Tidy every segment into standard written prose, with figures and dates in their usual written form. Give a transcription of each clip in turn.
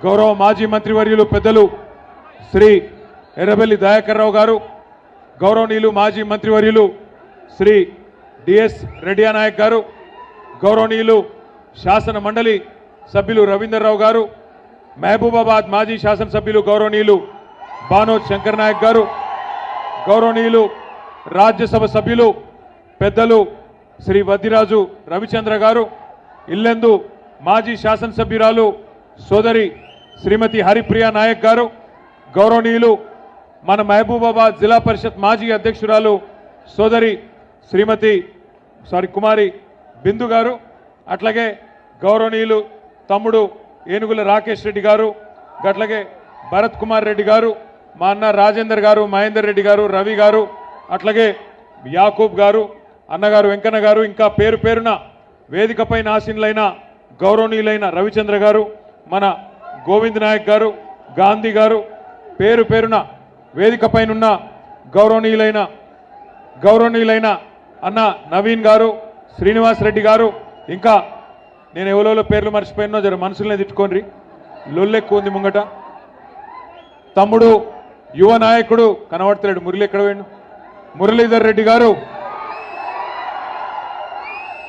గౌరవ మాజీ మంత్రివర్యులు పెద్దలు శ్రీ ఎర్రబెల్లి దయాకర్ రావు గారు, గౌరవనీయులు మాజీ మంత్రివర్యులు శ్రీ డిఎస్ రెడ్డియా నాయక్ గారు, గౌరవనీయులు శాసన మండలి సభ్యులు రవీందర్రావు గారు, మహబూబాబాద్ మాజీ శాసనసభ్యులు గౌరవనీయులు బానోద్ శంకర్ నాయక్ గారు, గౌరవనీయులు రాజ్యసభ సభ్యులు పెద్దలు శ్రీ వద్దిరాజు రవిచంద్ర గారు, ఇల్లెందు మాజీ శాసనసభ్యురాలు సోదరి శ్రీమతి హరిప్రియ నాయక్ గారు, గౌరవనీయులు మన మహబూబాబాద్ జిల్లా పరిషత్ మాజీ అధ్యక్షురాలు సోదరి శ్రీమతి కుమారి బిందు గారు, అట్లాగే గౌరవనీయులు తమ్ముడు ఏనుగుల రాకేష్ రెడ్డి గారు, అట్లాగే భరత్ కుమార్ రెడ్డి గారు, మా అన్న రాజేందర్ గారు, మహేందర్ రెడ్డి గారు, రవి గారు, అట్లాగే యాకూబ్ గారు, అన్నగారు వెంకన్న గారు, ఇంకా పేరు పేరున వేదికపై ఆసీనులైన గౌరవనీయులైన రవిచంద్ర గారు, మన గోవింద్ నాయక్ గారు, గాంధీ గారు, పేరు పేరున వేదికపైనున్న గౌరవనీయులైన అన్న నవీన్ గారు, శ్రీనివాస్ రెడ్డి గారు, ఇంకా నేను ఎవరో పేర్లు మర్చిపోయినో జర మనసులనే తిట్టుకోండి, లొల్లెక్కువ ఉంది ముంగట. తమ్ముడు యువ నాయకుడు కనబడతలేడు, మురళి ఎక్కడ పోయిండు, మురళీధర్ రెడ్డి గారు,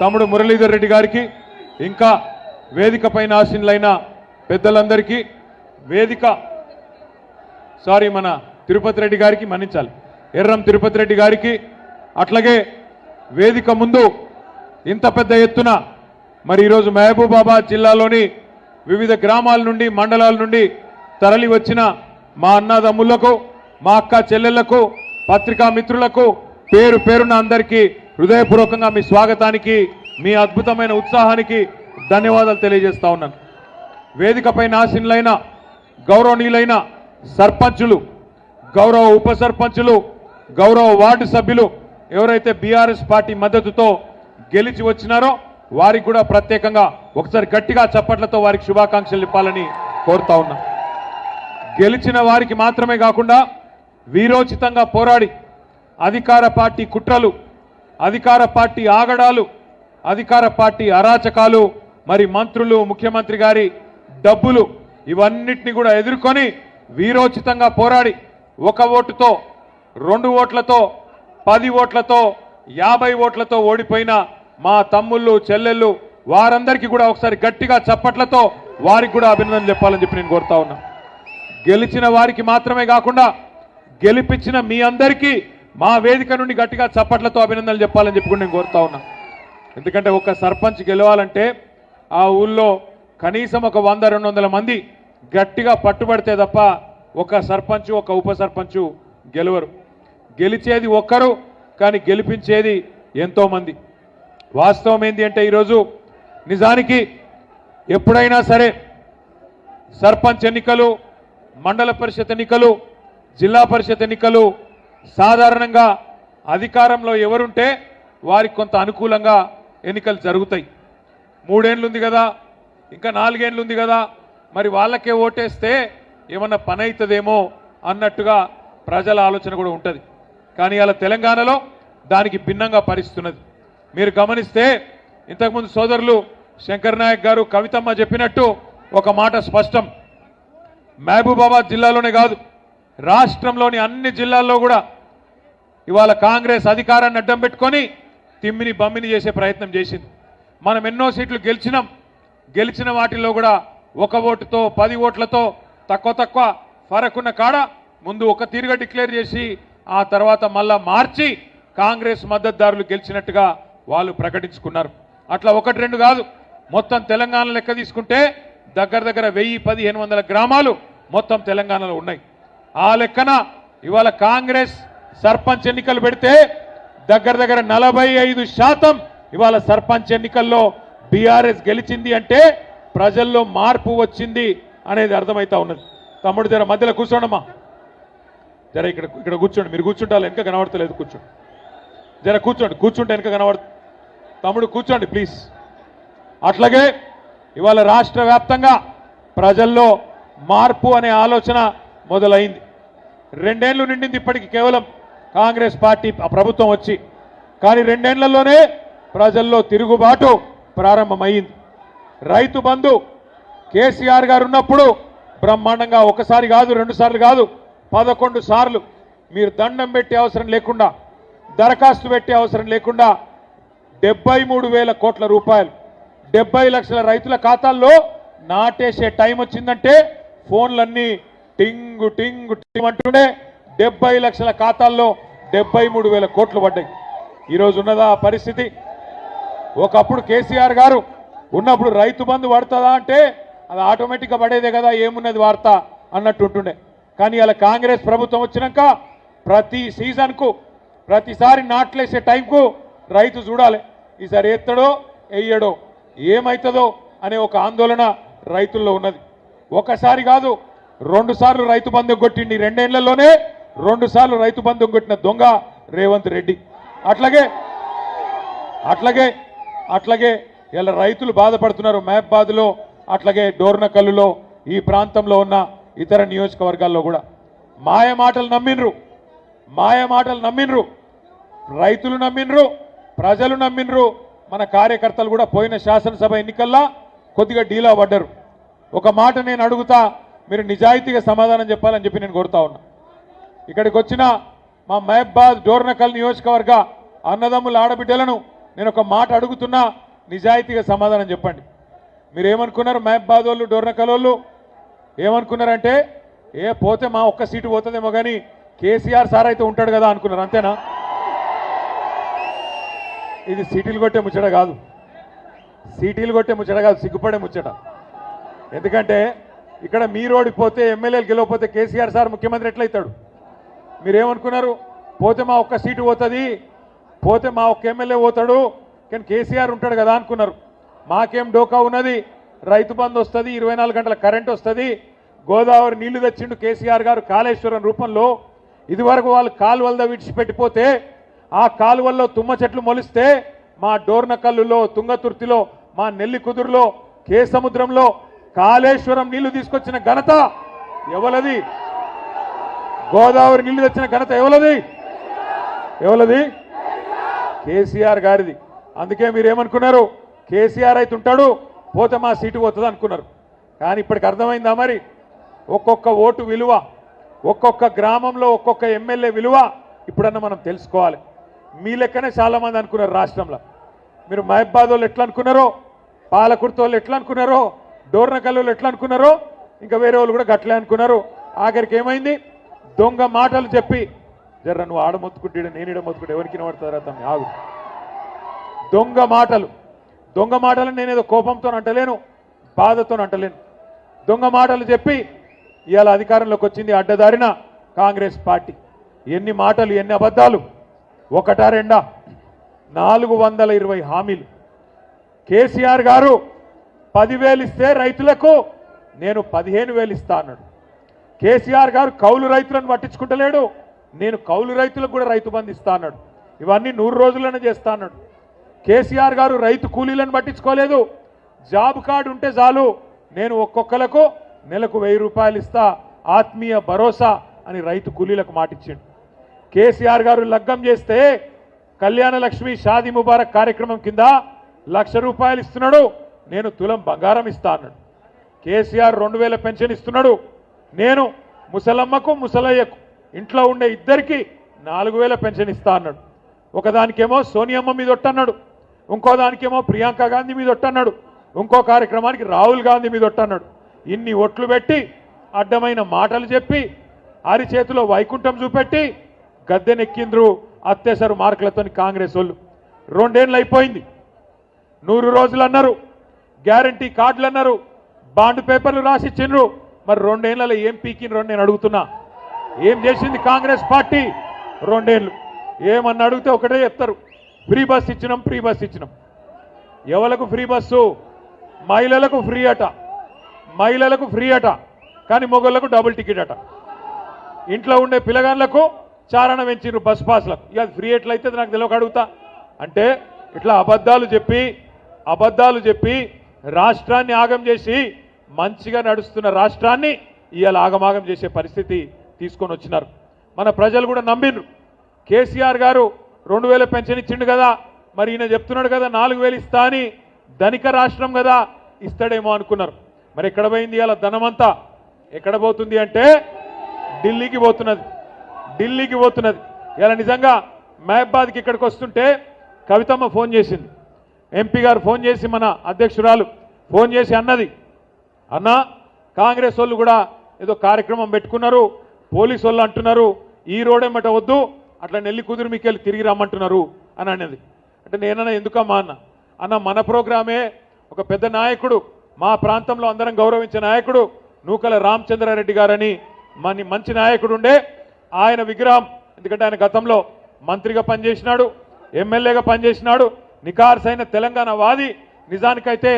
తమ్ముడు మురళీధర్ రెడ్డి గారికి, ఇంకా వేదిక పైన ఆసీనులైన పెద్దలందరికీ, మన తిరుపతి రెడ్డి గారికి, మన్నించాలి, ఎర్రం తిరుపతి రెడ్డి గారికి, అట్లాగే వేదిక ముందు ఇంత పెద్ద ఎత్తున మరి ఈరోజు మహబూబాబాద్ జిల్లాలోని వివిధ గ్రామాల నుండి మండలాల నుండి తరలి వచ్చిన మా అన్నదమ్ములకు, మా అక్క చెల్లెళ్లకు, పత్రికా మిత్రులకు పేరు పేరున అందరికీ హృదయపూర్వకంగా మీ స్వాగతానికి, మీ అద్భుతమైన ఉత్సాహానికి ధన్యవాదాలు తెలియజేస్తా ఉన్నాను. వేదికపై ఆసీనులైన గౌరవనీయులైన సర్పంచులు, గౌరవ ఉప సర్పంచులు, గౌరవ వార్డు సభ్యులు ఎవరైతే బీఆర్ఎస్ పార్టీ మద్దతుతో గెలిచి వచ్చినారో వారికి కూడా ప్రత్యేకంగా ఒకసారి గట్టిగా చప్పట్లతో వారికి శుభాకాంక్షలు ఇవ్వాలని కోరుతా ఉన్నా. గెలిచిన వారికి మాత్రమే కాకుండా వీరోచితంగా పోరాడి అధికార పార్టీ కుట్రలు, అధికార పార్టీ ఆగడాలు, అధికార పార్టీ అరాచకాలు, మరి మంత్రులు, ముఖ్యమంత్రి గారి డబ్బులు, ఇవన్నిటిని కూడా ఎదుర్కొని వీరోచితంగా పోరాడి 1 ఓటుతో, 2 ఓట్లతో, 10 ఓట్లతో, 50 ఓట్లతో ఓడిపోయిన మా తమ్ముళ్ళు, చెల్లెళ్ళు వారందరికీ కూడా ఒకసారి గట్టిగా చప్పట్లతో వారికి కూడా అభినందనలు చెప్పాలని చెప్పి నేను కోరుతా ఉన్నా. గెలిచిన వారికి మాత్రమే కాకుండా గెలిపించిన మీ అందరికీ మా వేదిక నుండి గట్టిగా చప్పట్లతో అభినందనలు చెప్పాలని చెప్పి నేను కోరుతా ఉన్నా. ఎందుకంటే ఒక సర్పంచ్ గెలవాలంటే ఆ ఊళ్ళో కనీసం ఒక 100-200 మంది గట్టిగా పట్టుబడితే తప్ప ఒక సర్పంచ్, ఒక ఉప సర్పంచ్ గెలవరు. గెలిచేది ఒక్కరు, కానీ గెలిపించేది ఎంతోమంది. వాస్తవం ఏంటి అంటే ఈరోజు నిజానికి ఎప్పుడైనా సరే సర్పంచ్ ఎన్నికలు, మండల పరిషత్ ఎన్నికలు, జిల్లా పరిషత్ ఎన్నికలు సాధారణంగా అధికారంలో ఎవరుంటే వారికి కొంత అనుకూలంగా ఎన్నికలు జరుగుతాయి. 3 ఏళ్ళు ఉంది కదా, ఇంకా 4 ఏళ్ళు ఉంది కదా, మరి వాళ్ళకే ఓటేస్తే ఏమన్నా పని అవుతుందేమో అన్నట్టుగా ప్రజల ఆలోచన కూడా ఉంటుంది. కానీ అలా తెలంగాణలో దానికి భిన్నంగా పరిస్తున్నది. మీరు గమనిస్తే ఇంతకుముందు సోదరులు శంకర్ నాయక్ గారు, కవితమ్మ చెప్పినట్టు ఒక మాట స్పష్టం. మహబూబాబాద్ జిల్లాలోనే కాదు, రాష్ట్రంలోని అన్ని జిల్లాల్లో కూడా ఇవాళ కాంగ్రెస్ అధికారాన్ని అడ్డం పెట్టుకొని తిమ్మిని బమ్మిని చేసే ప్రయత్నం చేసింది. మనం ఎన్నో సీట్లు గెలిచినాం. గెలిచిన వాటిల్లో కూడా 1 ఓటుతో, 10 ఓట్లతో తక్కువ ఫరకున్న కాడ ముందు ఒక తీరుగా డిక్లేర్ చేసి ఆ తర్వాత మళ్ళా మార్చి కాంగ్రెస్ మద్దతుదారులు గెలిచినట్టుగా వాళ్ళు ప్రకటించుకున్నారు. అట్లా 1-2 కాదు, మొత్తం తెలంగాణ లెక్క తీసుకుంటే దగ్గర 1000-1500 గ్రామాలు మొత్తం తెలంగాణలో ఉన్నాయి. ఆ లెక్కన ఇవాళ కాంగ్రెస్ సర్పంచ్ ఎన్నికలు పెడితే దగ్గర 45% ఇవాళ సర్పంచ్ ఎన్నికల్లో బీఆర్ఎస్ గెలిచింది అంటే ప్రజల్లో మార్పు వచ్చింది అనేది అర్థమవుతా ఉన్నది. తమ్ముడు జర మధ్యలో కూర్చోండమ్మా, జర ఇక్కడ కూర్చోండి. మీరు కూర్చుంటే వెనక కనబడతలేదు, కూర్చోండి. జర కూర్చుంటే వెనక కనబడుతుంది. తమ్ముడు కూర్చోండి ప్లీజ్. అట్లాగే ఇవాళ రాష్ట్ర వ్యాప్తంగా ప్రజల్లో మార్పు అనే ఆలోచన మొదలైంది. 2 ఏళ్ళు నిండింది ఇప్పటికి కేవలం కాంగ్రెస్ పార్టీ ప్రభుత్వం వచ్చి, కానీ 2 ఏళ్లలోనే ప్రజల్లో తిరుగుబాటు ప్రారంభమైంది. రైతు బంధు కేసీఆర్ గారు ఉన్నప్పుడు బ్రహ్మాండంగా ఒకసారి కాదు 2 సార్లు కాదు 11 సార్లు మీరు దండం పెట్టే అవసరం లేకుండా దరఖాస్తు పెట్టే అవసరం లేకుండా 73,000 కోట్ల రూపాయలు 70 లక్షల రైతుల ఖాతాల్లో నాటేసే టైం వచ్చిందంటే ఫోన్లన్నీ టింగు టింగు టింగ్ అంటుండే 70 లక్షల ఖాతాల్లో 73,000 కోట్లు పడ్డాయి. ఈరోజు ఉన్నదా ఆ పరిస్థితి? ఒకప్పుడు కేసీఆర్ గారు ఉన్నప్పుడు రైతు బంధు పడుతుందా అంటే అది ఆటోమేటిక్గా పడేదే కదా, ఏమున్నది వార్త అన్నట్టు ఉంటుండే. కానీ అలా కాంగ్రెస్ ప్రభుత్వం వచ్చినాక ప్రతి సీజన్కు ప్రతిసారి నాట్లేసే టైంకు రైతు చూడాలి ఈసారి ఎత్తడో వెయ్యడో ఏమవుతుందో అనే ఒక ఆందోళన రైతుల్లో ఉన్నది. ఒకసారి కాదు 2 సార్లు రైతు బంధు కొట్టిండి, 2 ఏళ్లలోనే 2 సార్లు రైతు బంధు కొట్టిన దొంగ రేవంత్ రెడ్డి. అట్లాగే ఇలా రైతులు బాధపడుతున్నారు మహబాద్లో, అట్లాగే డోర్నకల్లులో, ఈ ప్రాంతంలో ఉన్న ఇతర నియోజకవర్గాల్లో కూడా. మాయ మాటలు నమ్మిండ్రు, రైతులు నమ్మిండ్రు, ప్రజలు నమ్మిండ్రు, మన కార్యకర్తలు కూడా పోయిన శాసనసభ ఎన్నికల్లో కొద్దిగా డీలా పడ్డారు. ఒక మాట నేను అడుగుతా, మీరు నిజాయితీగా సమాధానం చెప్పాలని చెప్పి నేను కోరుతా ఉన్నా. ఇక్కడికి వచ్చిన మా మహబాద్ డోర్నకల్ నియోజకవర్గ అన్నదమ్ముల ఆడబిడ్డలను నేను ఒక మాట అడుగుతున్నా, నిజాయితీగా సమాధానం చెప్పండి. మీరు ఏమనుకున్నారు? మహబాద్ వాళ్ళు డోర్నకల్ వాళ్ళు ఏమనుకున్నారంటే పోతే మా ఒక్క సీటు పోతుందేమో కానీ కేసీఆర్ సార్ అయితే ఉంటాడు కదా అనుకున్నారు, అంతేనా? ఇది సీటీలు కొట్టే ముచ్చట కాదు, సిగ్గుపడే ముచ్చట. ఎందుకంటే ఇక్కడ మీరు ఓడిపోతే ఎమ్మెల్యేలు గెలవకపోతే కేసీఆర్ సార్ ముఖ్యమంత్రి ఎట్లయితాడు? మీరేమనుకున్నారు? పోతే మా ఒక్క సీటు పోతుంది, పోతే మా ఒక్క ఎమ్మెల్యే పోతాడు, కానీ కేసీఆర్ ఉంటాడు కదా అనుకున్నారు. మాకేం డోకా ఉన్నది, రైతు బంధు వస్తుంది, 24 గంటల కరెంట్ వస్తుంది, గోదావరి నీళ్లు తెచ్చిండు కేసీఆర్ గారు కాళేశ్వరం రూపంలో. ఇదివరకు వాళ్ళు కాలువలతో విడిచిపెట్టిపోతే ఆ కాలువల్లో తుమ్మ చెట్లు మొలిస్తే మా డోర్నకల్లులో, తుంగతుర్తిలో, మా నెల్లి కుదురులో, కేసముద్రంలో కాళేశ్వరం నీళ్లు తీసుకొచ్చిన ఘనత ఎవలది? గోదావరి నీళ్లు తెచ్చిన ఘనత ఎవలది? కేసీఆర్ గారిది. అందుకే మీరేమనుకున్నారు? కేసీఆర్ అయితే ఉంటాడు, పోతే మా సీటు పోతుంది అనుకున్నారు. కానీ ఇప్పటికి అర్థమైందా మరి? ఒక్కొక్క ఓటు విలువ, ఒక్కొక్క గ్రామంలో ఒక్కొక్క ఎమ్మెల్యే విలువ ఇప్పుడన్నా మనం తెలుసుకోవాలి. మీ లెక్కనే చాలామంది అనుకున్నారు రాష్ట్రంలో. మీరు మహబాద్ వాళ్ళు ఎట్లా అనుకున్నారో, పాలకుర్తి వాళ్ళు ఎట్లా అనుకున్నారో, డోర్నకల్ వాళ్ళు ఎట్లా అనుకున్నారో, ఇంకా వేరే వాళ్ళు కూడా గట్లే అనుకున్నారు. ఆఖరికి ఏమైంది? దొంగ మాటలు చెప్పి, జర్ర నువ్వు ఆడ మొత్తుకుంటే నేను ఈడ మొత్తుకుంటే ఎవరికి వినబడతారా తమ్మి ఆగు. దొంగ మాటలు నేనేదో కోపంతో అంటలేను, బాధతో అంటలేను. దొంగ మాటలు చెప్పి ఇవాళ అధికారంలోకి వచ్చింది అడ్డదారిన కాంగ్రెస్ పార్టీ. ఎన్ని మాటలు, ఎన్ని అబద్ధాలు! ఒకటా రెండా? 420 హామీలు. కేసీఆర్ గారు 10,000 ఇస్తే రైతులకు నేను 15,000 ఇస్తా అన్నాడు. కేసీఆర్ గారు కౌలు రైతులను పట్టించుకుంటలేడు, నేను కౌలు రైతులకు కూడా రైతు బంధు ఇస్తా అన్నాడు. ఇవన్నీ 100 రోజుల్లోనే చేస్తా అన్నాడు. కేసీఆర్ గారు రైతు కూలీలను పట్టించుకోలేదు. జాబ్ కార్డు ఉంటే చాలు, నేను ఒక్కొక్కలకు నెలకు 1000 రూపాయలు ఇస్తా, ఆత్మీయ భరోసా అని రైతు కూలీలకు మాటిచ్చిండు. కేసీఆర్ గారు లగ్గం చేస్తే కళ్యాణ లక్ష్మి షాదీ ముబారక్ కార్యక్రమం కింద 1,00,000 రూపాయలు ఇస్తున్నాడు, నేను తులం బంగారం ఇస్తా అన్నాడు. కేసీఆర్ 2,000 పెన్షన్ ఇస్తున్నాడు, నేను ముసలమ్మకు ముసలయ్యకు ఇంట్లో ఉండే ఇద్దరికి 4,000 పెన్షన్ ఇస్తా అన్నాడు. ఒకదానికేమో సోనియమ్మ మీద ఒట్టన్నాడు, ఇంకో దానికేమో ప్రియాంక గాంధీ మీద ఒట్టన్నాడు, ఇంకో కార్యక్రమానికి రాహుల్ గాంధీ మీద ఒట్టన్నాడు. ఇన్ని ఒట్లు పెట్టి అడ్డమైన మాటలు చెప్పి అరిచేతిలో వైకుంఠం చూపెట్టి గద్దెనెక్కిండ్రు అత్యవసర మార్కులతో కాంగ్రెస్ వాళ్ళు. 2 ఏళ్ళు అయిపోయింది. 100 రోజులు అన్నారు, గ్యారంటీ కార్డులు అన్నారు, బాండ్ పేపర్లు రాసిచ్చిండ్రు. మరి 2 ఏళ్లలో ఏం పీకిండ్రు నేను అడుగుతున్నా. ఏం చేసింది కాంగ్రెస్ పార్టీ 2 ఏళ్ళు? ఏమన్నా అడిగితే ఒకటే చెప్తారు, ఫ్రీ బస్ ఇచ్చినాం. ఎవలకు ఫ్రీ బస్సు? మహిళలకు ఫ్రీ అట, కానీ మొగళ్లకు డబుల్ టికెట్ అట. ఇంట్లో ఉండే పిల్లగాళ్ళకు చారణ పెంచిండ్రు బస్ పాస్లకు. ఇక ఫ్రీ ఎట్లయితే నాకు తెలియక అడుగుతా. అంటే ఇట్లా అబద్ధాలు చెప్పి రాష్ట్రాన్ని ఆగం చేసి మంచిగా నడుస్తున్న రాష్ట్రాన్ని ఇవాళ ఆగమాగం చేసే పరిస్థితి తీసుకొని వచ్చినారు. మన ప్రజలు కూడా నమ్మిండ్రు. కేసీఆర్ గారు 2,000 పెన్షన్ ఇచ్చిండు కదా, మరి ఈయన చెప్తున్నాడు కదా 4,000 ఇస్తా అని, ధనిక రాష్ట్రం కదా ఇస్తాడేమో అనుకున్నారు. మరి ఎక్కడ పోయింది ఇవాళ ధనమంతా? ఎక్కడ పోతుంది అంటే ఢిల్లీకి పోతున్నది. ఢిల్లీకి పోతున్నది. ఇలా నిజంగా మహబాద్కి ఇక్కడికి వస్తుంటే కవితమ్మ ఫోన్ చేసింది. ఎంపీ గారు ఫోన్ చేసి మన అధ్యక్షురాలు ఫోన్ చేసి అన్నది, అన్నా కాంగ్రెస్ వాళ్ళు కూడా ఏదో కార్యక్రమం పెట్టుకున్నారు, పోలీసు వాళ్ళు అంటున్నారు ఈ రోడేమట వద్దు, అట్లా నెల్లి కుదురు మీకెళ్ళి తిరిగి రమ్మంటున్నారు అని అన్నది. అంటే నేనన్నా ఎందుకమ్మా అన్న మన ప్రోగ్రామే ఒక పెద్ద నాయకుడు, మా ప్రాంతంలో అందరం గౌరవించే నాయకుడు నూకల రామచంద్రారెడ్డి గారని మంచి నాయకుడు ఉండే, ఆయన విగ్రహం, ఎందుకంటే ఆయన గతంలో మంత్రిగా పనిచేసినాడు, ఎమ్మెల్యేగా పనిచేసినాడు, నికార్సైన తెలంగాణ వాది. నిజానికైతే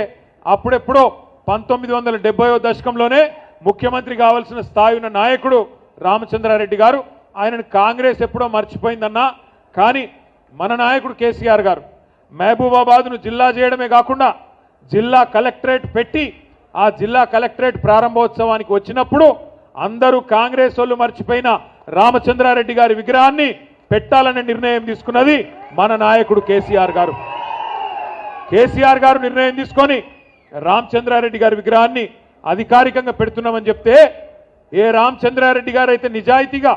అప్పుడెప్పుడో 1970వ దశకంలోనే ముఖ్యమంత్రి కావాల్సిన స్థాయి ఉన్న నాయకుడు రామచంద్రారెడ్డి గారు. ఆయనను కాంగ్రెస్ ఎప్పుడో మర్చిపోయిందన్నా, కానీ మన నాయకుడు కేసీఆర్ గారు మహబూబాబాద్ను జిల్లా చేయడమే కాకుండా జిల్లా కలెక్టరేట్ పెట్టి ఆ జిల్లా కలెక్టరేట్ ప్రారంభోత్సవానికి వచ్చినప్పుడు అందరూ కాంగ్రెస్ వాళ్ళు మర్చిపోయిన రామచంద్రారెడ్డి గారి విగ్రహాన్ని పెట్టాలనే నిర్ణయం తీసుకున్నది మన నాయకుడు కేసీఆర్ గారు. కేసీఆర్ గారు నిర్ణయం తీసుకొని రామచంద్రారెడ్డి గారి విగ్రహాన్ని అధికారికంగా పెడుతున్నామని చెప్తే, ఏ రామచంద్రారెడ్డి గారు అయితే నిజాయితీగా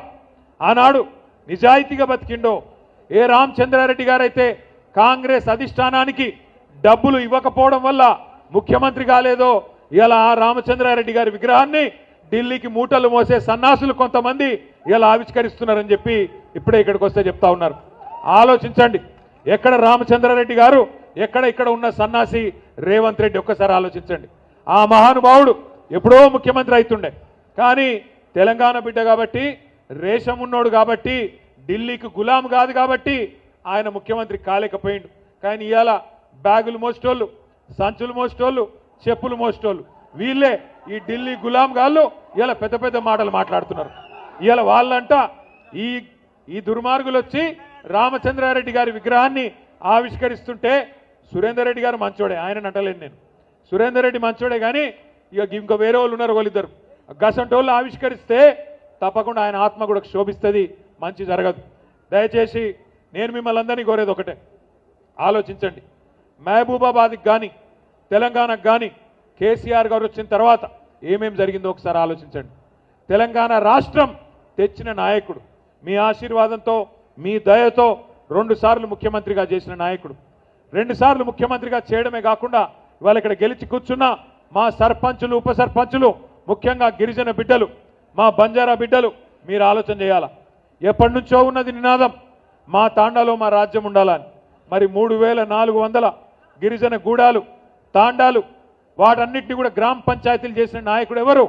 ఆనాడు నిజాయితీగా బతికిండో, ఏ రామచంద్రారెడ్డి గారు అయితే కాంగ్రెస్ అధిష్టానానికి డబ్బులు ఇవ్వకపోవడం వల్ల ముఖ్యమంత్రి కాలేదో, ఇలా ఆ రామచంద్రారెడ్డి గారి విగ్రహాన్ని ఢిల్లీకి మూటలు మోసే సన్నాసులు కొంతమంది ఇలా ఆవిష్కరిస్తున్నారని చెప్పి ఇప్పుడే ఇక్కడికి వస్తే చెప్తా ఉన్నారు. ఆలోచించండి, ఎక్కడ రామచంద్రారెడ్డి గారు, ఎక్కడ ఇక్కడ ఉన్న సన్నాసి రేవంత్ రెడ్డి, ఒక్కసారి ఆలోచించండి. ఆ మహానుభావుడు ఎప్పుడో ముఖ్యమంత్రి అవుతుండే, కానీ తెలంగాణ బిడ్డ కాబట్టి, రేషం ఉన్నోడు కాబట్టి, ఢిల్లీకి గులాం కాదు కాబట్టి ఆయన ముఖ్యమంత్రి కాలేకపోయిండు. కానీ ఇవాళ బ్యాగులు మోసేటోళ్ళు, సంచులు మోసేటోళ్ళు, చెప్పులు మోసేటోళ్ళు వీళ్ళే ఈ ఢిల్లీ గులాం గాళ్ళు ఇలా పెద్ద పెద్ద మాటలు మాట్లాడుతున్నారు. ఇవాళ వాళ్ళంట ఈ దుర్మార్గులు వచ్చి రామచంద్రారెడ్డి గారి విగ్రహాన్ని ఆవిష్కరిస్తుంటే, సురేందర్ రెడ్డి గారు మంచోడే, ఆయన అంటలేను నేను, సురేందర్ రెడ్డి మంచోడే, కానీ ఇక ఇంకా వేరే వాళ్ళు ఉన్నారు వాళ్ళిద్దరు, గసంటోళ్ళు ఆవిష్కరిస్తే తప్పకుండా ఆయన ఆత్మ కూడా శోభిస్తుంది, మంచి జరగదు. దయచేసి నేను మిమ్మల్ని అందరినీ కోరేది ఒకటే, ఆలోచించండి. మహబూబాబాద్కి కానీ తెలంగాణకు కానీ కేసీఆర్ గారు వచ్చిన తర్వాత ఏమేం జరిగిందో ఒకసారి ఆలోచించండి. తెలంగాణ రాష్ట్రం తెచ్చిన నాయకుడు, మీ ఆశీర్వాదంతో మీ దయతో 2 సార్లు ముఖ్యమంత్రిగా చేసిన నాయకుడు, 2 సార్లు ముఖ్యమంత్రిగా చేయడమే కాకుండా ఇవాళ ఇక్కడ గెలిచి కూర్చున్న మా సర్పంచులు, ఉప సర్పంచులు, ముఖ్యంగా గిరిజన బిడ్డలు, మా బంజారా బిడ్డలు, మీరు ఆలోచన చేయాలా. ఎప్పటి నుంచో ఉన్నది నినాదం, మా తాండాలో మా రాజ్యం ఉండాలని. మరి 3400 గిరిజన గూడాలు, తాండాలు, వాటన్నిటిని కూడా గ్రామ పంచాయతీలు చేసిన నాయకుడు ఎవరు?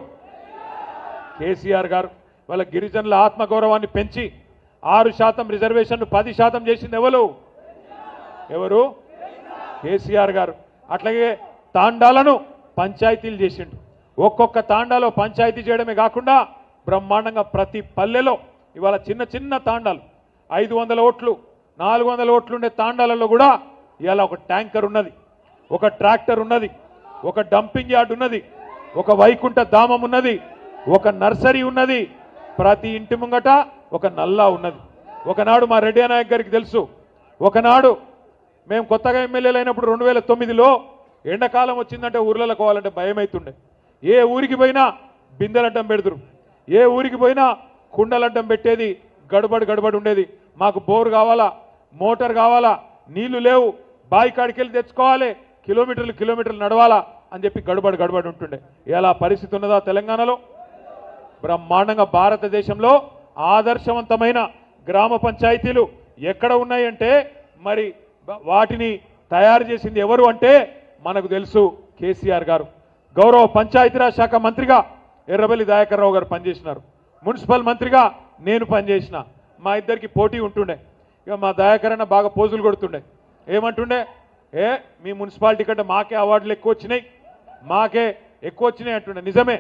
కేసీఆర్ గారు. వాళ్ళ గిరిజనుల ఆత్మగౌరవాన్ని పెంచి 6% రిజర్వేషన్ను 10% చేసింది ఎవరు? కేసీఆర్ గారు. అట్లాగే తాండాలను పంచాయతీలు చేసిండు. ఒక్కొక్క తాండాలో పంచాయతీ చేయడమే కాకుండా బ్రహ్మాండంగా ప్రతి పల్లెలో ఇవాళ చిన్న చిన్న తాండాలు 500 ఓట్లు 400 ఓట్లు ఉండే తాండాలలో కూడా ఇవాళ ఒక ట్యాంకర్ ఉన్నది, ఒక ట్రాక్టర్ ఉన్నది, ఒక డంపింగ్ యార్డ్ ఉన్నది, ఒక వైకుంఠ ధామం ఉన్నది, ఒక నర్సరీ ఉన్నది, ప్రతి ఇంటి ముంగట ఒక నల్లా ఉన్నది. ఒకనాడు మా రెడ్డి నాయక్ గారికి తెలుసు, ఒకనాడు మేము కొత్తగా ఎమ్మెల్యేలు అయినప్పుడు 2009లో ఎండాకాలం వచ్చిందంటే ఊర్లలో పోవాలంటే భయం అవుతుండే. ఏ ఊరికి పోయినా బిందెలడ్డం పెడుతురు, ఏ ఊరికి పోయినా కుండలడ్డం పెట్టేది, గడబడి ఉండేది. మాకు బోర్ కావాలా, మోటార్ కావాలా, నీళ్లు లేవు, బావి కాడికి వెళ్ళి తెచ్చుకోవాలి, కిలోమీటర్లు నడవాలా అని చెప్పి గడబడి ఉంటుండే. ఇలా పరిస్థితి ఉన్నదా తెలంగాణలో? బ్రహ్మాండంగా భారతదేశంలో ఆదర్శవంతమైన గ్రామ పంచాయతీలు ఎక్కడ ఉన్నాయంటే మరి వాటిని తయారు చేసింది ఎవరు అంటే మనకు తెలుసు, కేసీఆర్ గారు. గౌరవ పంచాయతీరాజ్ శాఖ మంత్రిగా ఎర్రబెల్లి దయాకర్ రావు గారు పనిచేసినారు, మున్సిపల్ మంత్రిగా నేను పనిచేసిన. మా ఇద్దరికి పోటీ ఉంటుండే. ఇక మా దయాకర్ అన్న బాగా పోజులు కొడుతుండే, ఏమంటుండే, మీ మున్సిపాలిటీ కంటే మాకే అవార్డులు ఎక్కువ వచ్చినాయి అంటుండే. నిజమే,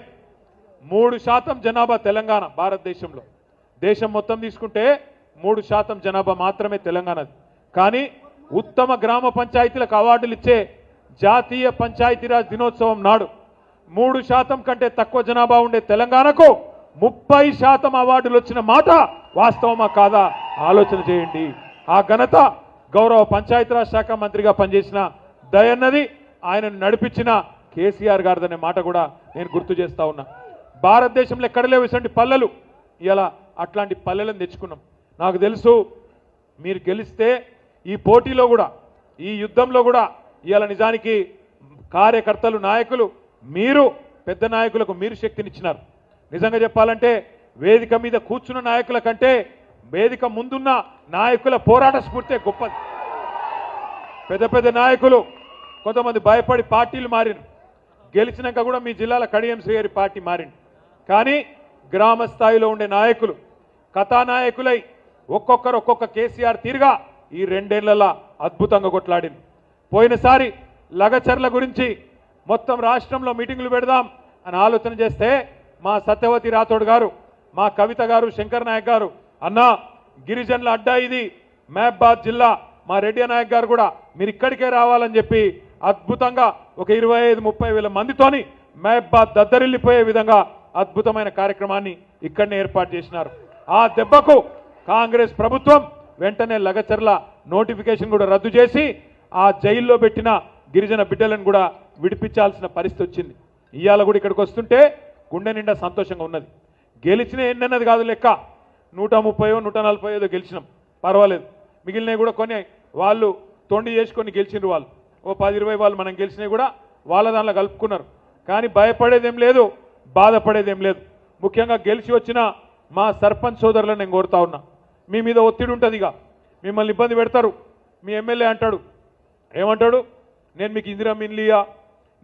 3% జనాభా తెలంగాణ భారతదేశంలో. దేశం మొత్తం తీసుకుంటే 3% జనాభా మాత్రమే తెలంగాణది. కానీ ఉత్తమ గ్రామ పంచాయతీలకు అవార్డులు ఇచ్చే జాతీయ పంచాయతీరాజ్ దినోత్సవం నాడు 3% కంటే తక్కువ జనాభా ఉండే తెలంగాణకు 30% అవార్డులు వచ్చిన మాట వాస్తవమా కాదా ఆలోచన చేయండి. ఆ ఘనత గౌరవ పంచాయతీరాజ్ శాఖ మంత్రిగా పనిచేసిన దయన్నది, ఆయనను నడిపించిన కేసీఆర్ గారిదనే మాట కూడా నేను గుర్తు చేస్తా ఉన్నా. భారతదేశంలో ఎక్కడ లేవు ఇటువంటి పల్లెలు. ఇలా అట్లాంటి పల్లెలను తెచ్చుకున్నాం. నాకు తెలుసు మీరు గెలిస్తే ఈ పోటీలో కూడా, ఈ యుద్ధంలో కూడా ఇవాళ నిజానికి కార్యకర్తలు, నాయకులు, మీరు పెద్ద నాయకులకు మీరు శక్తినిచ్చినారు. నిజంగా చెప్పాలంటే వేదిక మీద కూర్చున్న నాయకుల కంటే వేదిక ముందున్న నాయకుల పోరాట స్ఫూర్తి గొప్పది. పెద్ద పెద్ద నాయకులు కొంతమంది భయపడి పార్టీలు మారిన, గెలిచినాక కూడా మీ జిల్లాల కడియం శ్రీహరి పార్టీ మారింది. కానీ గ్రామ స్థాయిలో ఉండే నాయకులు కథానాయకులై ఒక్కొక్కరు ఒక్కొక్క కేసీఆర్ తీరుగా ఈ 2 ఏళ్లలో అద్భుతంగా కొట్లాడింది. పోయినసారి లగచర్ల గురించి మొత్తం రాష్ట్రంలో మీటింగులు పెడదాం అని ఆలోచన చేస్తే మా సత్యవతి రాథోడ్ గారు, మా కవిత గారు, శంకర్ నాయక్ గారు, అన్నా గిరిజనుల అడ్డా ఇది, మహబాద్ జిల్లా, మా రెడ్డి నాయక్ గారు కూడా మీరు ఇక్కడికే రావాలని చెప్పి అద్భుతంగా ఒక 25-30 వేల మందితోని మహబాద్ దద్దరిల్లిపోయే విధంగా అద్భుతమైన కార్యక్రమాన్ని ఇక్కడనే ఏర్పాటు చేసినారు. ఆ దెబ్బకు కాంగ్రెస్ ప్రభుత్వం వెంటనే లగచర్ల నోటిఫికేషన్ కూడా రద్దు చేసి ఆ జైల్లో పెట్టిన గిరిజన బిడ్డలను కూడా విడిపించాల్సిన పరిస్థితి వచ్చింది. ఇవాళ కూడా ఇక్కడికి వస్తుంటే గుండె నిండా సంతోషంగా ఉన్నది. గెలిచిన ఎన్నన్నది కాదు లెక్క, 130-140 గెలిచినాం, పర్వాలేదు. మిగిలినవి కూడా కొన్ని వాళ్ళు తొండి చేసుకొని గెలిచినారు. వాళ్ళు ఓ 10-20 వాళ్ళు మనం గెలిచినవి కూడా వాళ్ళ దానిలో కలుపుకున్నారు. కానీ భయపడేదేం లేదు, బాధపడేదేం లేదు. ముఖ్యంగా గెలిచి వచ్చిన మా సర్పంచ్ సోదరులను నేను కోరుతా ఉన్నా, మీ మీద ఒత్తిడి ఉంటుంది, ఇక మిమ్మల్ని ఇబ్బంది పెడతారు. మీ ఎమ్మెల్యే అంటాడు, ఏమంటాడు, నేను మీకు ఇందిరా మిన్లు ఇయ్యా,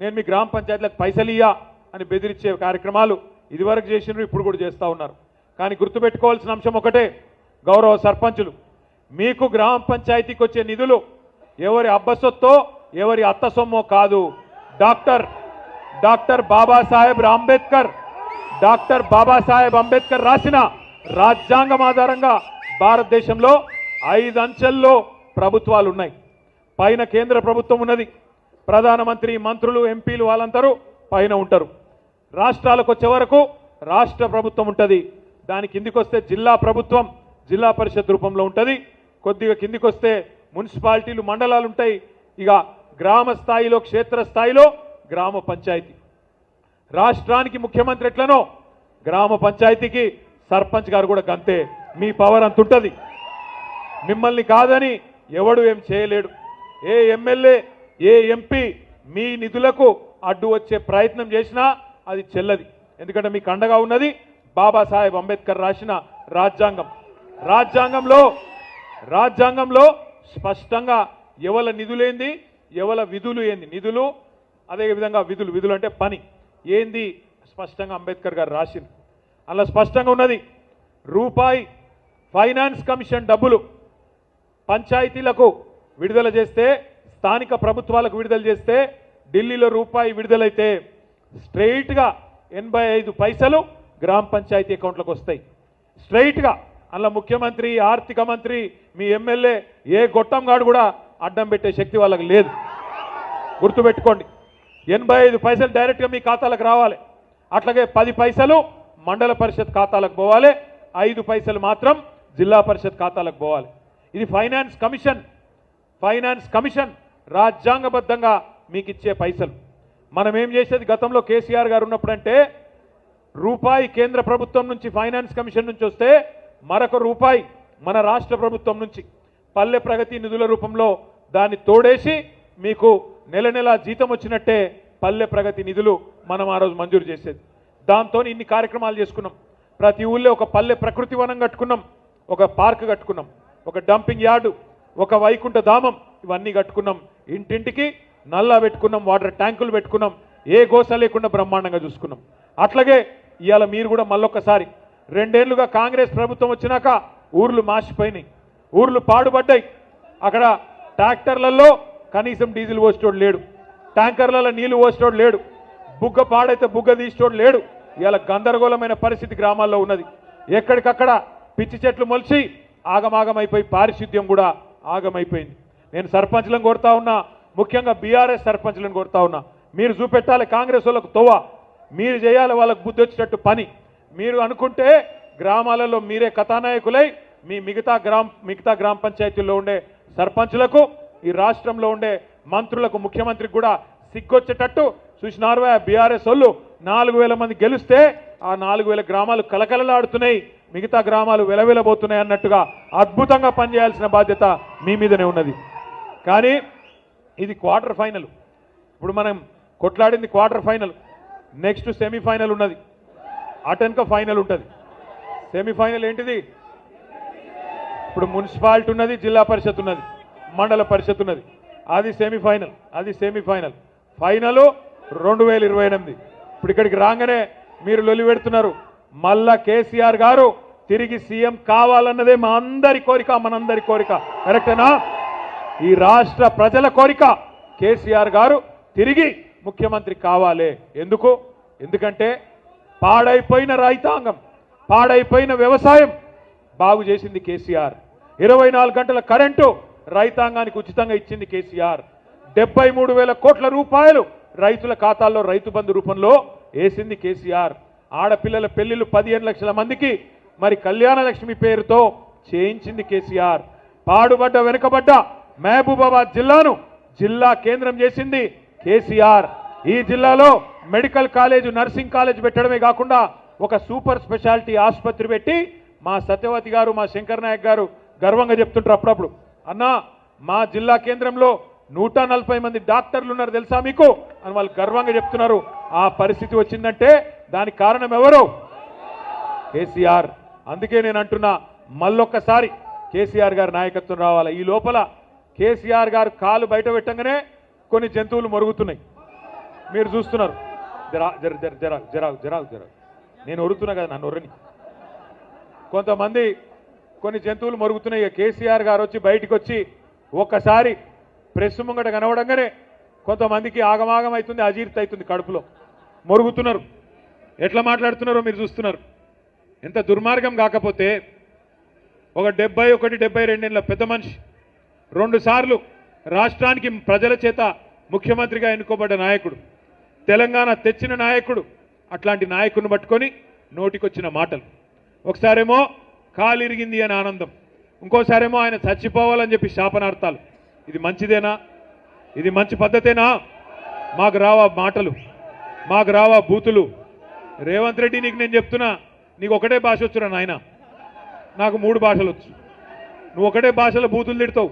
నేను మీ గ్రామ పంచాయతీలకు పైసలు ఇయ్యా అని బెదిరించే కార్యక్రమాలు ఇదివరకు చేసినారు, ఇప్పుడు కూడా చేస్తూ ఉన్నారు. కానీ గుర్తుపెట్టుకోవాల్సిన అంశం ఒకటే, గౌరవ సర్పంచులు, మీకు గ్రామ పంచాయతీకి వచ్చే నిధులు ఎవరి అబ్బసొత్తో ఎవరి అత్త సొమ్మో కాదు. డాక్టర్ బాబాసాహెబ్ అంబేద్కర్ రాసిన రాజ్యాంగం ఆధారంగా భారతదేశంలో 5 అంచెల్లో ప్రభుత్వాలు ఉన్నాయి. పైన కేంద్ర ప్రభుత్వం ఉన్నది, ప్రధానమంత్రి, మంత్రులు, ఎంపీలు వాళ్ళందరూ పైన ఉంటారు. రాష్ట్రాలకు వచ్చే వరకు రాష్ట్ర ప్రభుత్వం ఉంటుంది. దాని కిందికి వస్తే జిల్లా ప్రభుత్వం జిల్లా పరిషత్ రూపంలో ఉంటుంది. కొద్దిగా కిందికి వస్తే మున్సిపాలిటీలు, మండలాలు ఉంటాయి. ఇక గ్రామ స్థాయిలో, క్షేత్ర స్థాయిలో గ్రామ పంచాయతీ. రాష్ట్రానికి ముఖ్యమంత్రి ఎట్లనో గ్రామ పంచాయతీకి సర్పంచ్ గారు కూడా గంతే. మీ పవర్ అంత ఉంటుంది. మిమ్మల్ని కాదని ఎవడు ఏం చేయలేడు. ఏ ఎమ్మెల్యే, ఏ ఎంపీ మీ నిధులకు అడ్డు వచ్చే ప్రయత్నం చేసినా అది చెల్లది. ఎందుకంటే మీకు అండగా ఉన్నది బాబాసాహెబ్ అంబేద్కర్ రాసిన రాజ్యాంగం. రాజ్యాంగంలో స్పష్టంగా ఎవల నిధులేంది, ఎవల విధులు ఏంది, నిధులు అదేవిధంగా విధులు అంటే పని ఏంది స్పష్టంగా అంబేద్కర్ గారు రాసింది. అలా స్పష్టంగా ఉన్నది, రూపాయి ఫైనాన్స్ కమిషన్ డబ్బులు పంచాయతీలకు విడుదల చేస్తే, స్థానిక ప్రభుత్వాలకు విడుదల చేస్తే, ఢిల్లీలో రూపాయి విడుదలైతే స్ట్రైట్గా 85 పైసలు గ్రామ పంచాయతీ అకౌంట్లకు వస్తాయి. స్ట్రైట్గా. అలా ముఖ్యమంత్రి, ఆర్థిక మంత్రి, మీ ఎమ్మెల్యే, ఏ గొట్టంగాడు కూడా అడ్డం పెట్టే శక్తి వాళ్ళకి లేదు. గుర్తుపెట్టుకోండి. 85 పైసలు డైరెక్ట్గా మీ ఖాతాలకు రావాలి. అట్లాగే 10 పైసలు మండల పరిషత్ ఖాతాలకు పోవాలి, 5 పైసలు మాత్రం జిల్లా పరిషత్ ఖాతాలకు పోవాలి. ఇది ఫైనాన్స్ కమిషన్ రాజ్యాంగబద్ధంగా మీకు ఇచ్చే పైసలు. మనం ఏం చేసేది గతంలో కేసీఆర్ గారు ఉన్నప్పుడంటే, రూపాయి కేంద్ర ప్రభుత్వం నుంచి, ఫైనాన్స్ కమిషన్ నుంచి వస్తే మరొక రూపాయి మన రాష్ట్ర ప్రభుత్వం నుంచి పల్లె ప్రగతి నిధుల రూపంలో దాన్ని తోడేసి మీకు నెల నెల జీతం వచ్చినట్టే పల్లె ప్రగతి నిధులు మనం ఆ రోజు మంజూరు చేసేది. దాంతో ఇన్ని కార్యక్రమాలు చేసుకున్నాం. ప్రతి ఊళ్ళో ఒక పల్లె ప్రకృతి వనం కట్టుకున్నాం, ఒక పార్క్ కట్టుకున్నాం, ఒక డంపింగ్ యార్డు, ఒక వైకుంఠ ధామం, ఇవన్నీ కట్టుకున్నాం. ఇంటింటికి నల్లా పెట్టుకున్నాం, వాటర్ ట్యాంకులు పెట్టుకున్నాం, ఏ గోస లేకుండా బ్రహ్మాండంగా చూసుకున్నాం. అట్లాగే ఇవాళ మీరు కూడా మళ్ళొక్కసారి 2 ఏళ్లుగా కాంగ్రెస్ ప్రభుత్వం వచ్చినాక ఊర్లు మాసిపోయినాయి, ఊర్లు పాడుపడ్డాయి. అక్కడ ట్రాక్టర్లలో కనీసం డీజిల్ పోసేటోడు లేడు, ట్యాంకర్లలో నీళ్లు పోసేటోడు లేడు, బుగ్గ పాడైతే బుగ్గ తీసేటోడు లేడు. ఇవాళ గందరగోళమైన పరిస్థితి గ్రామాల్లో ఉన్నది. ఎక్కడికక్కడ పిచ్చి చెట్లు మొలిచి ఆగమాగమైపోయి పారిశుద్ధ్యం కూడా ఆగమైపోయింది. నేను సర్పంచ్లను కోరుతా ఉన్నా, ముఖ్యంగా బీఆర్ఎస్ సర్పంచ్లను కోరుతా ఉన్నా, మీరు చూపెట్టాలి కాంగ్రెస్ వాళ్ళకు తోవ, మీరు చేయాలి వాళ్ళకు బుద్ధి వచ్చేటట్టు పని. మీరు అనుకుంటే గ్రామాలలో మీరే కథానాయకులై మీ మిగతా గ్రామ పంచాయతీల్లో ఉండే సర్పంచులకు, ఈ రాష్ట్రంలో ఉండే మంత్రులకు, ముఖ్యమంత్రికి కూడా సిగ్గొచ్చేటట్టు చూసినారు. బీఆర్ఎస్ వాళ్ళు 4000 మంది గెలిస్తే ఆ 4000 గ్రామాలు కలకలలాడుతున్నాయి, మిగతా గ్రామాలు వెలవెలబోతున్నాయి అన్నట్టుగా అద్భుతంగా పనిచేయాల్సిన బాధ్యత మీ మీదనే ఉన్నది. కానీ ఇది క్వార్టర్ ఫైనల్. ఇప్పుడు మనం కొట్లాడింది క్వార్టర్ ఫైనల్, నెక్స్ట్ సెమీఫైనల్ ఉన్నది, అటెన్క ఫైనల్ ఉంటుంది. సెమీఫైనల్ ఏంటిది? ఇప్పుడు మున్సిపాలిటీ ఉన్నది, జిల్లా పరిషత్ ఉన్నది, మండల పరిషత్ ఉన్నది, అది సెమీఫైనల్. అది సెమీఫైనల్. ఫైనల్ 2028. ఇప్పుడు ఇక్కడికి రాగానే మీరు లొలి పెడుతున్నారు. మళ్ళా కేసీఆర్ గారు తిరిగి సీఎం కావాలన్నదే మా అందరి కోరిక, మనందరి కోరిక. కరెక్టేనా? ఈ రాష్ట్ర ప్రజల కోరిక కేసీఆర్ గారు తిరిగి ముఖ్యమంత్రి కావాలి. ఎందుకు? ఎందుకంటే పాడైపోయిన రైతాంగం, పాడైపోయిన వ్యవసాయం బాగు చేసింది కేసీఆర్. 24 గంటల కరెంటు రైతాంగానికి ఉచితంగా ఇచ్చింది కేసీఆర్. 73,000 కోట్ల రూపాయలు రైతుల ఖాతాల్లో రైతు బంధు రూపంలో వేసింది కేసీఆర్. ఆడపిల్లల పెళ్లిళ్లు 15 లక్షల మందికి మరి కళ్యాణ లక్ష్మి పేరుతో చేయించింది కేసీఆర్. పాడుబడ్డ వెనుకబడ్డ మహబూబాబాద్ జిల్లాను జిల్లా కేంద్రం చేసింది కేసీఆర్. ఈ జిల్లాలో మెడికల్ కాలేజ్, నర్సింగ్ కాలేజ్ పెట్టడమే కాకుండా ఒక సూపర్ స్పెషాలిటీ ఆసుపత్రి పెట్టి మా సత్యవతి గారు, మా శంకర్ నాయక్ గారు గర్వంగా చెప్తుంటారు అప్పుడప్పుడు, అన్నా మా జిల్లా కేంద్రంలో 140 మంది డాక్టర్లు ఉన్నారు తెలుసా మీకు అని వాళ్ళు గర్వంగా చెప్తున్నారు. ఆ పరిస్థితి వచ్చిందంటే దానికి కారణం ఎవరు? కేసీఆర్. అందుకే నేను అంటున్నా, మళ్ళొక్కసారి కేసీఆర్ గారి నాయకత్వం రావాలి. ఈ లోపల కేసీఆర్ గారు కాలు బయట పెట్టంగానే కొన్ని జంతువులు మరుగుతున్నాయి, మీరు చూస్తున్నారు. జరా నేను ఒరుతున్నా కదా, నన్ను ఒర్రని. కొంతమంది కొన్ని జంతువులు మరుగుతున్నాయి. కేసీఆర్ గారు వచ్చి బయటికి వచ్చి ఒక్కసారి ప్రెస్ ముంగట కనవడంగానే కొంతమందికి ఆగమాగం అవుతుంది, అజీర్తి అవుతుంది, కడుపులో మరుగుతున్నారు. ఎట్లా మాట్లాడుతున్నారో మీరు చూస్తున్నారు. ఎంత దుర్మార్గం కాకపోతే ఒక 71-72 ఏళ్ల పెద్ద మనిషి, 2 సార్లు రాష్ట్రానికి ప్రజల చేత ముఖ్యమంత్రిగా ఎన్నుకోబడ్డ నాయకుడు, తెలంగాణ తెచ్చిన నాయకుడు, అట్లాంటి నాయకుడిని పట్టుకొని నోటికొచ్చిన మాటలు. ఒకసారేమో కాలు ఇరిగింది అని ఆనందం, ఇంకోసారేమో ఆయన చచ్చిపోవాలని చెప్పి శాపనార్థాలు. ఇది మంచిదేనా? ఇది మంచి పద్ధతేనా? మాకు రావా మాటలు, మాకు రావా బూతులు? రేవంత్ రెడ్డి, నీకు నేను చెప్తున్నా, నీకు ఒకటే భాష వచ్చురా నాయన, నాకు 3 భాషలు వచ్చు. నువ్వు ఒకటే భాషలో బూతులు తిడతావు.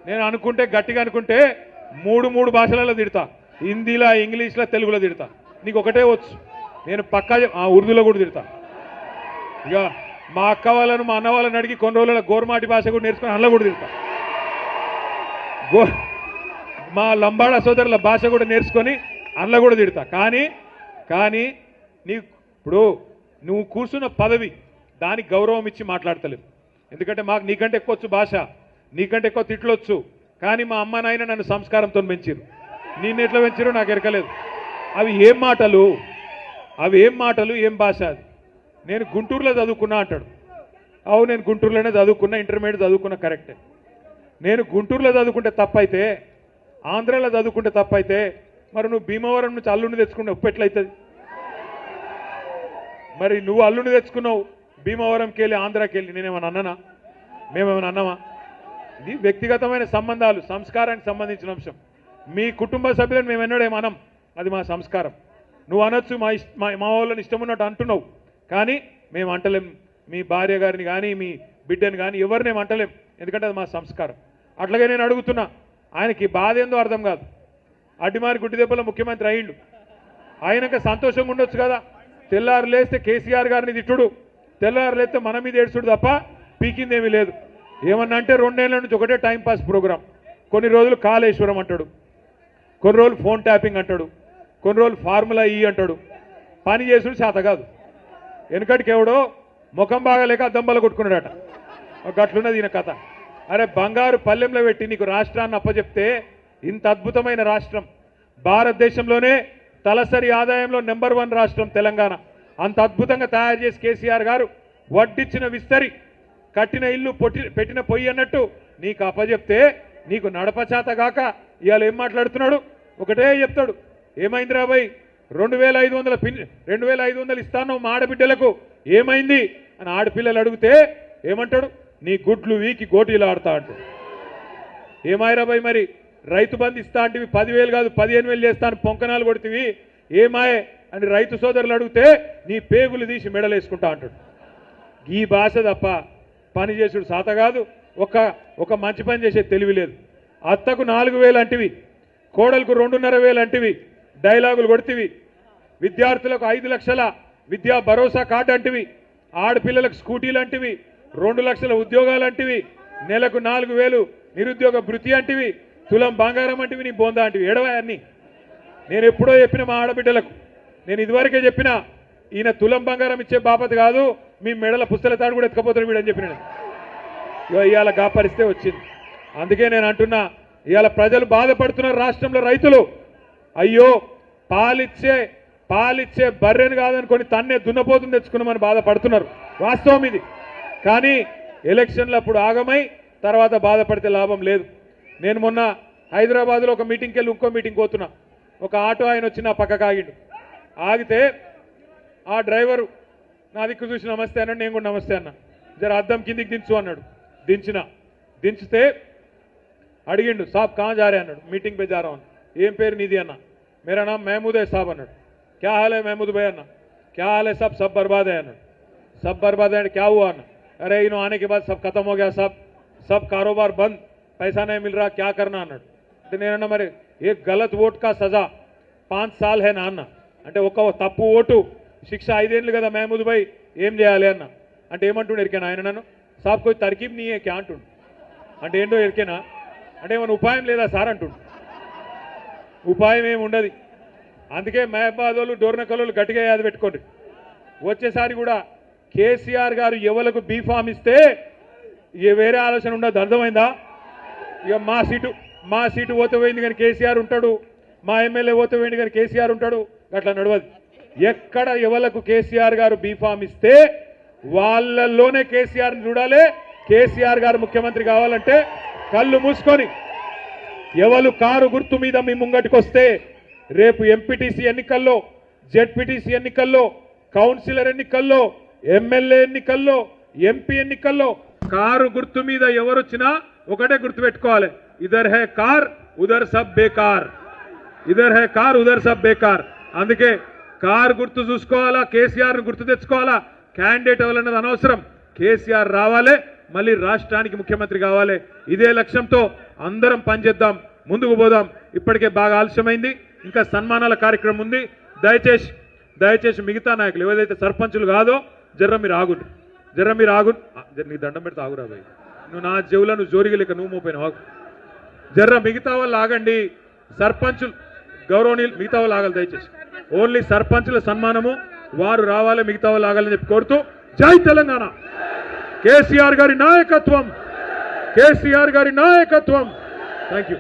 నేను అనుకుంటే గట్టిగా అనుకుంటే 3 భాషలలో తిడతా, హిందీలో, ఇంగ్లీష్లో, తెలుగులో తిడతా. నీకు ఒకటే వచ్చు. నేను పక్కా ఉర్దూలో కూడా తిడతా. ఇక మా అక్క వాళ్ళను, మా అన్న వాళ్ళని అడిగి కొన్ని రోజుల గోర్మాటి భాష కూడా నేర్చుకుని అందులో కూడా తిడతా. మా లంబాడా సోదరుల భాష కూడా నేర్చుకొని అందులో కూడా తిడతా. కానీ ఇప్పుడు నువ్వు కూర్చున్న పదవి, దానికి గౌరవం ఇచ్చి మాట్లాడతలేవు. ఎందుకంటే మాకు నీకంటే ఎక్కువ వచ్చు భాష, నీకంటే ఎక్కువ తిట్లొచ్చు. కానీ మా అమ్మ నాయన నన్ను సంస్కారంతో పెంచారు. నిన్ను ఎట్లా పెంచారో నాకు ఎరకలేదు. అవి ఏం మాటలు, ఏం భాష అది? నేను గుంటూరులో చదువుకున్నా అంటాడు. అవు, నేను గుంటూరులోనే చదువుకున్నా, ఇంటర్మీడియట్ చదువుకున్నా, కరెక్టే. నేను గుంటూరులో చదువుకుంటే తప్పైతే, ఆంధ్రాలో చదువుకుంటే తప్పైతే, మరి నువ్వు భీమవరం నుంచి అల్లుని తెచ్చుకుంటే ఉప్పు ఎట్లయితుంది? మరి నువ్వు అల్లుని తెచ్చుకున్నావు భీమవరంకి వెళ్ళి, ఆంధ్రాకి వెళ్ళి. నేనేమన్నా అన్నానా? మేమేమన్నా అన్నామా? ఇది వ్యక్తిగతమైన సంబంధాలు, సంస్కారానికి సంబంధించిన అంశం. మీ కుటుంబ సభ్యులను మేము ఎన్నడేమనం, అది మా సంస్కారం. నువ్వు అనొచ్చు, మా వాళ్ళని ఇష్టం ఉన్నట్టు అంటున్నావు, కానీ మేము అంటలేం. మీ భార్య గారిని కానీ, మీ బిడ్డని కానీ ఎవరిని మేము అంటలేం, ఎందుకంటే అది మా సంస్కారం. అట్లాగే నేను అడుగుతున్నా, ఆయనకి బాధ ఏందో అర్థం కాదు. అడ్డిమారి గుడ్డి దెబ్బలో ముఖ్యమంత్రి అయ్యిండు, ఆయనక సంతోషంగా ఉండొచ్చు కదా. తెల్లారు లేస్తే కేసీఆర్ గారిని తిట్టుడు, తెల్లారు లేస్తే మన మీద ఏడ్చుడు తప్ప పీకిందేమీ లేదు. ఏమన్నా అంటే 2 ఏళ్ల నుంచి ఒకటే టైంపాస్ ప్రోగ్రాం. కొన్ని రోజులు కాళేశ్వరం అంటాడు, కొన్ని రోజులు ఫోన్ ట్యాపింగ్ అంటాడు, కొన్ని రోజులు ఫార్ములా ఈ అంటాడు. పని చేసుడు చేత కాదు. వెనుకటికి ఎవడో ముఖం బాగాలేక అద్దంబల కొట్టుకున్నాడట. గట్లున్నది ఈయన కథ. అరే బంగారు పల్లెంలో పెట్టి నీకు రాష్ట్రాన్ని అప్పచెప్తే, ఇంత అద్భుతమైన రాష్ట్రం, భారతదేశంలోనే తలసరి ఆదాయంలో నెంబర్ 1 రాష్ట్రం తెలంగాణ. అంత అద్భుతంగా తయారు చేసి కేసీఆర్ గారు వడ్డిచ్చిన విస్తరి, కట్టిన ఇల్లు పెట్టిన పొయ్యి అన్నట్టు నీకు అప్పచెప్తే, నీకు నడపచాత గాక ఇవాళ ఏం మాట్లాడుతున్నాడు? ఒకటే చెప్తాడు, ఏమైందిరా బాయ్ 2500 ఇస్తాను మా ఆడబిడ్డలకు, ఏమైంది అని ఆడపిల్లలు అడిగితే ఏమంటాడు? నీ గుడ్లు వీకి గోటీలు ఆడతా అంటాడు. ఏమాయిరా బాయ్, మరి రైతు బంధు ఇస్తా అంటివి 10,000 కాదు 15,000 చేస్తాను పొంకనాలు కొడుతుంది, ఏమాయే అని రైతు సోదరులు అడిగితే నీ పేగులు తీసి మెడలేసుకుంటా అంటాడు. ఈ భాష తప్ప పని చేసుడు సాత కాదు. ఒక మంచి పని చేసే తెలివి లేదు. అత్తకు 4,000 అంటివి, కోడలకు 2,500 అంటివి, డైలాగులు కొడితివి. విద్యార్థులకు 5 లక్షల విద్యా భరోసా కార్డు అంటివి, ఆడపిల్లలకు స్కూటీలు అంటివి, 2 లక్షల ఉద్యోగాలు అంటివి, నెలకు 4,000 నిరుద్యోగ భృతి అంటివి, తులం బంగారం అంటివి, నీ బోందా అంటివి. ఏడవా అన్ని నేను ఎప్పుడో చెప్పిన మా ఆడబిడ్డలకు. నేను ఇదివరకే చెప్పిన, ఈయన తులం బంగారం ఇచ్చే బాపతి కాదు, మీ మెడల పుస్తల తాడు కూడా ఎత్తుకపోతాడు వీడని చెప్పిన. ఇవాళ గాపరిస్తే వచ్చింది. అందుకే నేను అంటున్నా, ఇవాళ ప్రజలు బాధపడుతున్నారు. రాష్ట్రంలో రైతులు అయ్యో పాలిచ్చే బర్రెను కాదనుకొని తన్నే దున్నపోతుని తెచ్చుకున్నామని బాధపడుతున్నారు. వాస్తవం ఇది. కానీ ఎలక్షన్లప్పుడు ఆగమై తర్వాత బాధపడితే లాభం లేదు. నేను మొన్న హైదరాబాద్లో ఒక మీటింగ్కి వెళ్ళి ఇంకో మీటింగ్ పోతున్నా. ఒక ఆటో ఆయన వచ్చి నా పక్కకు ఆగిండు. ఆగితే ఆ డ్రైవరు నా దిక్కు చూసి నమస్తే అన్నాడు. నేను కూడా నమస్తే అన్నా. జర అద్దం కిందికి దించు అన్నాడు. దించితే అడిగిండు, సాబ్ కहाँ जा रहे అన్నాడు. మీటింగ్ पे जा रहा हूं. ఏం పేరు నీది అన్న. मेरा नाम महमूद है साहब అన్నాడు. क्या हाल है महमूद भाई అన్న. क्या हाल है साहब, सब बर्बाद है అన్నాడు. सब बर्बाद है क्या हुआ అన్న. अरे इन आने के बाद सब खत्म हो गया साहब, सब कारोबार बंद, पैसा नहीं मिल रहा, क्या करना అన్నాడు. అంటే నేనన్నా మరి ఏ గలత్ ఓట్ కా సజా 5 साल है నా అన్న. అంటే ఒక తప్పు ఓటు శిక్ష 5 ఏళ్ళు కదా మహమూద్ భాయ్, ఏం చేయాలి అన్న. అంటే ఏమంటుండే ఎరికేనా ఆయన నన్ను, సాబ్ కోయి తర్కీబ్ నీ క్యా అంటుండు. అంటే ఏంటో ఎరికేనా అంటే ఏమైనా ఉపాయం లేదా సార్ అంటుండు. ఉపాయం ఏమి ఉండదు. అందుకే మహబాద్ వాళ్ళు డోర్నకల్ గట్టిగా యాద పెట్టుకోండి. వచ్చేసారి కూడా కేసీఆర్ గారు ఎవలకు బీఫామ్ ఇస్తే ఇక వేరే ఆలోచన ఉండదు. అర్థమైందా? ఇక మా సీటు ఓత పోయింది కానీ కేసీఆర్ ఉంటాడు, మా ఎమ్మెల్యే ఓత పోయింది కానీ కేసీఆర్ ఉంటాడు, అట్లా నడవదు. ఎక్కడ ఎవలకు కేసీఆర్ గారు బీఫామ్ ఇస్తే వాళ్ళల్లోనే కేసీఆర్ని చూడాలి. కేసీఆర్ గారు ముఖ్యమంత్రి కావాలంటే కళ్ళు మూసుకొని ఎవరు కారు గుర్తు మీద మీ ముంగటికి వస్తే రేపు ఎంపీటీసీ ఎన్నికల్లో, జెడ్పీటీసీ ఎన్నికల్లో, కౌన్సిలర్ ఎన్నికల్లో, ఎమ్మెల్యే ఎన్నికల్లో, ఎంపీ ఎన్నికల్లో కారు గుర్తు మీద ఎవరొచ్చినా ఒకటే గుర్తు పెట్టుకోవాలి, ఇదర్ హై కార్ ఉదర్ సబ్ బేకార్, ఇదర్ హై కార్ ఉదర్ సబ్ బేకార్. అందుకే కారు గుర్తు చూసుకోవాలా, కేసీఆర్ను గుర్తు తెచ్చుకోవాలా. క్యాండిడేట్ ఎవరన్నది అనవసరం, కేసీఆర్ రావాలి, మళ్ళీ రాష్ట్రానికి ముఖ్యమంత్రి కావాలి. ఇదే లక్ష్యంతో అందరం పనిచేద్దాం, ముందుకు పోదాం. ఇప్పటికే బాగా ఆలస్యమైంది, ఇంకా సన్మానాల కార్యక్రమం ఉంది. దయచేసి మిగతా నాయకులు ఏదైతే సర్పంచులు కాదో జర్ర మీరు ఆగుండు, నీ దండం పెడితే ఆగురా భయ్, నువ్వు నా చెవులను జోరిగలేక నువ్వు మోపోయిన ఆగు. జర్ర మిగతా వాళ్ళు ఆగండి. సర్పంచులు గౌరవనీయులు మిగతా వాళ్ళు ఆగాలి. దయచేసి ఓన్లీ సర్పంచుల సన్మానము వారు రావాలి, మిగతా వాళ్ళు ఆగాలని చెప్పి కోరుతూ జై తెలంగాణ. కేసీఆర్ గారి నాయకత్వం, థ్యాంక్ యూ.